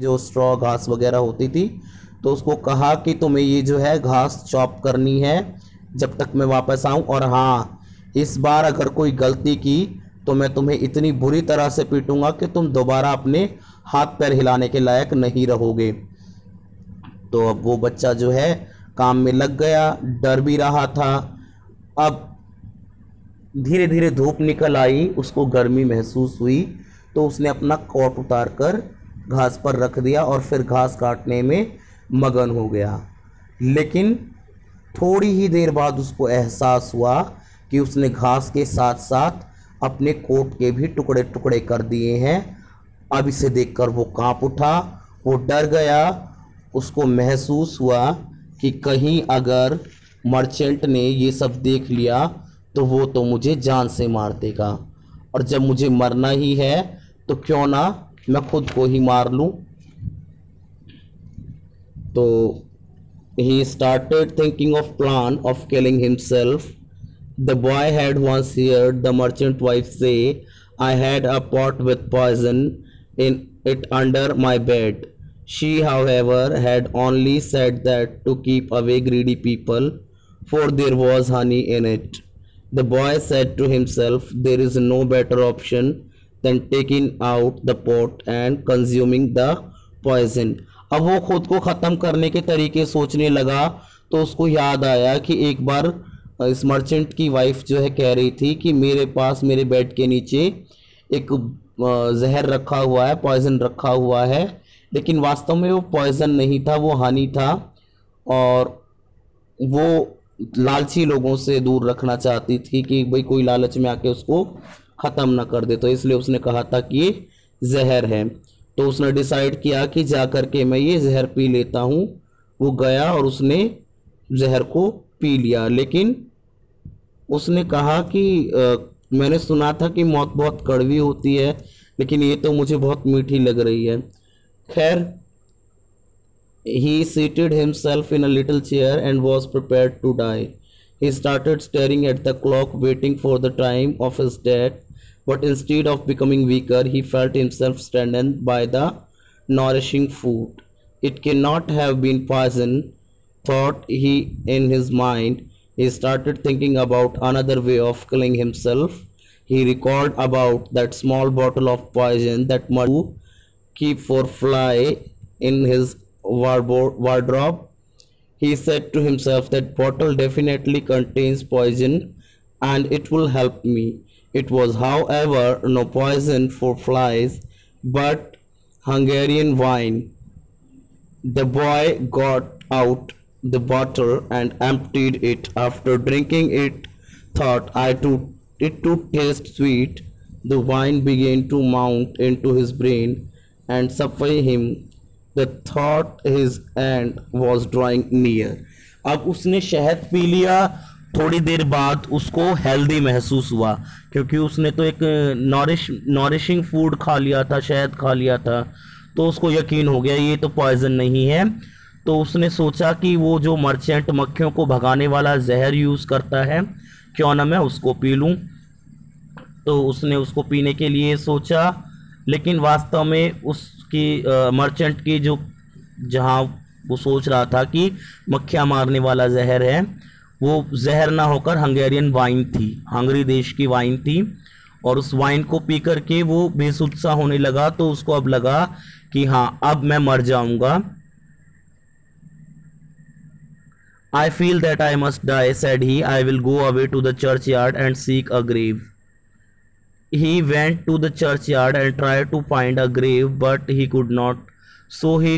जो स्ट्रॉ घास वगैरह होती थी, तो उसको कहा कि तुम्हें ये जो है घास चॉप करनी है जब तक मैं वापस आऊं, और हाँ, इस बार अगर कोई गलती की तो मैं तुम्हें इतनी बुरी तरह से पीटूंगा कि तुम दोबारा अपने हाथ पैर हिलाने के लायक नहीं रहोगे। तो अब वो बच्चा जो है काम में लग गया, डर भी रहा था। अब धीरे धीरे धूप निकल आई, उसको गर्मी महसूस हुई, तो उसने अपना कोट उतार कर घास पर रख दिया और फिर घास काटने में मगन हो गया। लेकिन थोड़ी ही देर बाद उसको एहसास हुआ कि उसने घास के साथ साथ अपने कोट के भी टुकड़े टुकड़े कर दिए हैं। अब इसे देखकर वो कांप उठा, वो डर गया। उसको महसूस हुआ कि कहीं अगर मर्चेंट ने ये सब देख लिया तो वो तो मुझे जान से मार देगा, और जब मुझे मरना ही है तो क्यों ना मैं खुद को ही मार लूं। तो he started thinking of plan of killing himself. The boy had once heard the merchant wife say, I had a pot with poison in it under my bed. She, however, had only said that to keep away greedy people, for there was honey in it. The boy said to himself, there is no better option than taking out the pot and consuming the poison. अब वो खुद को ख़त्म करने के तरीके सोचने लगा, तो उसको याद आया कि एक बार इस मर्चेंट की वाइफ जो है कह रही थी कि मेरे पास मेरे बेड के नीचे एक जहर रखा हुआ है, पॉइजन रखा हुआ है। लेकिन वास्तव में वो पॉइजन नहीं था, वो हनी था, और वो लालची लोगों से दूर रखना चाहती थी कि भाई कोई लालच में आके उसको ख़त्म ना कर दे। तो इसलिए उसने कहा था कि ये जहर है। तो उसने डिसाइड किया कि जा कर के मैं ये जहर पी लेता हूँ। वो गया और उसने जहर को पी लिया। लेकिन उसने कहा कि मैंने सुना था कि मौत बहुत कड़वी होती है, लेकिन ये तो मुझे बहुत मीठी लग रही है। खैर, he seated himself in a little chair and was prepared to die. He started staring at the clock, waiting for the time of his death. But instead of becoming weaker, he felt himself strengthened by the nourishing food. It cannot have been poison, thought he in his mind. He started thinking about another way of killing himself. He recalled about that small bottle of poison that Madhu keep for fly in his wardrobe. He said to himself, that bottle definitely contains poison and it will help me. It was, however, no poison for flies, but Hungarian wine. The boy got out the bottle and emptied it. After drinking it, thought it to taste sweet. The wine began to mount into his brain and suffer him. The thought his end was drawing near. अब उसने शहद P लिया। थोड़ी देर बाद उसको healthy महसूस हुआ, क्योंकि उसने तो एक नॉरिशिंग फूड खा लिया था, शहद खा लिया था। तो उसको यकीन हो गया ये तो पॉइजन नहीं है। तो उसने सोचा कि वो जो मर्चेंट मक्खियों को भगाने वाला जहर यूज़ करता है, क्यों ना मैं उसको पी लूँ। तो उसने उसको पीने के लिए सोचा, लेकिन वास्तव में उसकी मर्चेंट की जो जहाँ वो सोच रहा था कि मक्खियाँ मारने वाला जहर है, वो जहर ना होकर हंगेरियन वाइन थी, हंगरी देश की वाइन थी। और उस वाइन को पी करके वो बेसुध सा होने लगा। तो उसको अब लगा कि हाँ, अब मैं मर जाऊंगा। I feel that I must die, said he. I will go away to the churchyard and seek a grave. He went to the churchyard and tried to find a grave, but he could not. So he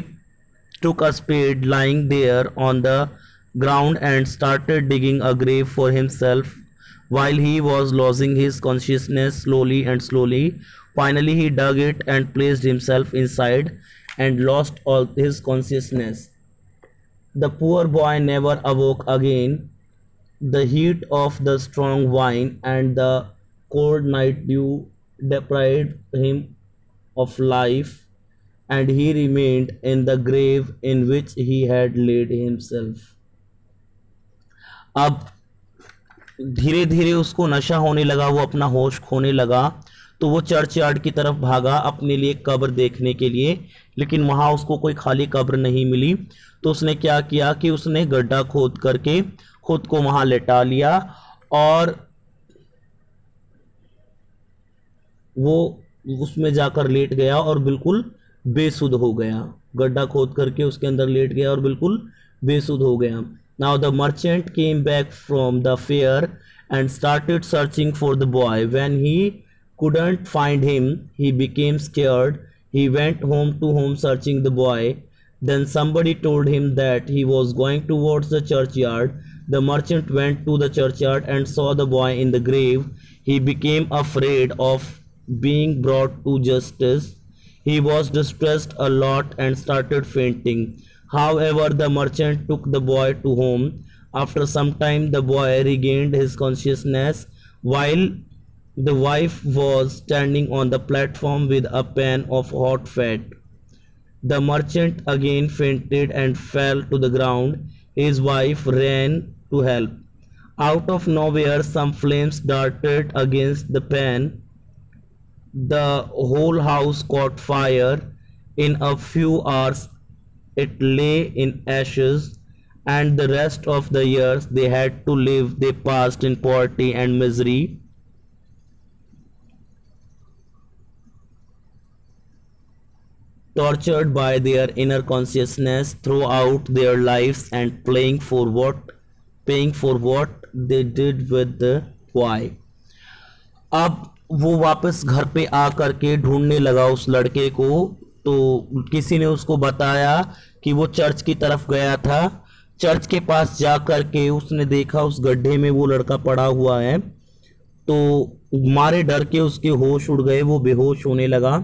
took a spade lying there on the ground and started digging a grave for himself. While he was losing his consciousness slowly and slowly, finally he dug it and placed himself inside and lost all his consciousness. The poor boy never awoke again. The heat of the strong wine and the cold night dew deprived him of life, and he remained in the grave in which he had laid himself. अब धीरे धीरे उसको नशा होने लगा, वो अपना होश खोने लगा। तो वो चर्चयार्ड की तरफ भागा अपने लिए कब्र देखने के लिए लेकिन वहाँ उसको कोई खाली कब्र नहीं मिली। तो उसने क्या किया कि उसने गड्ढा खोद करके खुद को वहाँ लेटा लिया और वो उसमें जाकर लेट गया और बिल्कुल बेसुध हो गया। गड्ढा खोद करके उसके अंदर लेट गया और बिल्कुल बेसुध हो गया। Now the merchant came back from the fair and started searching for the boy. When he couldn't find him, he became scared. He went home to home searching the boy. Then somebody told him that he was going towards the churchyard. The merchant went to the churchyard and saw the boy in the grave. He became afraid of being brought to justice. He was distressed a lot and started fainting. However, the merchant took the boy to home. After some time, the boy regained his consciousness while the wife was standing on the platform with a pan of hot fat. The merchant again fainted and fell to the ground. His wife ran to help. Out of nowhere, some flames darted against the pan. The whole house caught fire. In a few hours, it lay in ashes, and the rest of the years they had to live, they passed in poverty and misery. Tortured by their inner consciousness throughout their lives and paying for what they did with the boy. अब वो वापस घर पे आ करके ढूंढने लगा उस लड़के को। तो किसी ने उसको बताया कि वो चर्च की तरफ गया था। चर्च के पास जा करके उसने देखा उस गड्ढे में वो लड़का पड़ा हुआ है। तो मारे डर के उसके होश उड़ गए, वो बेहोश होने लगा।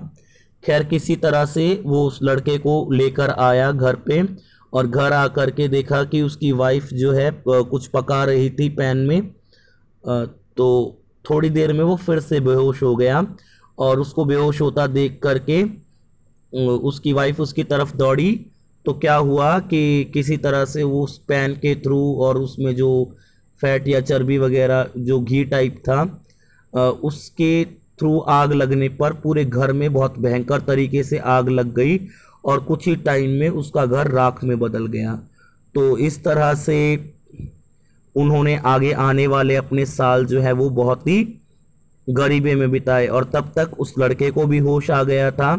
खैर किसी तरह से वो उस लड़के को लेकर आया घर पे और घर आकर के देखा कि उसकी वाइफ जो है कुछ पका रही थी पैन में। तो थोड़ी देर में वो फिर से बेहोश हो गया और उसको बेहोश होता देख करके उसकी वाइफ उसकी तरफ दौड़ी। तो क्या हुआ कि किसी तरह से वो उस पैन के थ्रू और उसमें जो फैट या चर्बी वगैरह जो घी टाइप था उसके थ्रू आग लगने पर पूरे घर में बहुत भयंकर तरीके से आग लग गई और कुछ ही टाइम में उसका घर राख में बदल गया। तो इस तरह से उन्होंने आगे आने वाले अपने साल जो है वो बहुत ही गरीबी में बिताए और तब तक उस लड़के को भी होश आ गया था।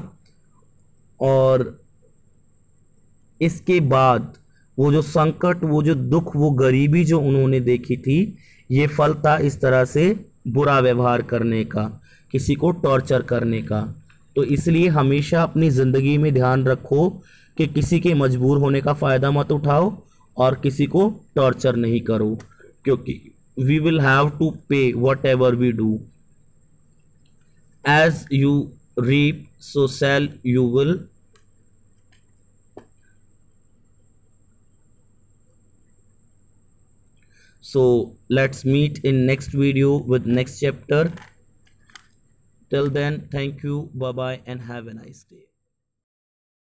और इसके बाद वो जो संकट, वो जो दुख, वो गरीबी जो उन्होंने देखी थी, ये फल था इस तरह से बुरा व्यवहार करने का, किसी को टॉर्चर करने का। तो इसलिए हमेशा अपनी ज़िंदगी में ध्यान रखो कि किसी के मजबूर होने का फ़ायदा मत उठाओ और किसी को टॉर्चर नहीं करो, क्योंकि we will have to pay whatever we do. As you reap so shall you will. So let's meet in next video with next chapter. Till then, thank you, bye bye, and have a nice day.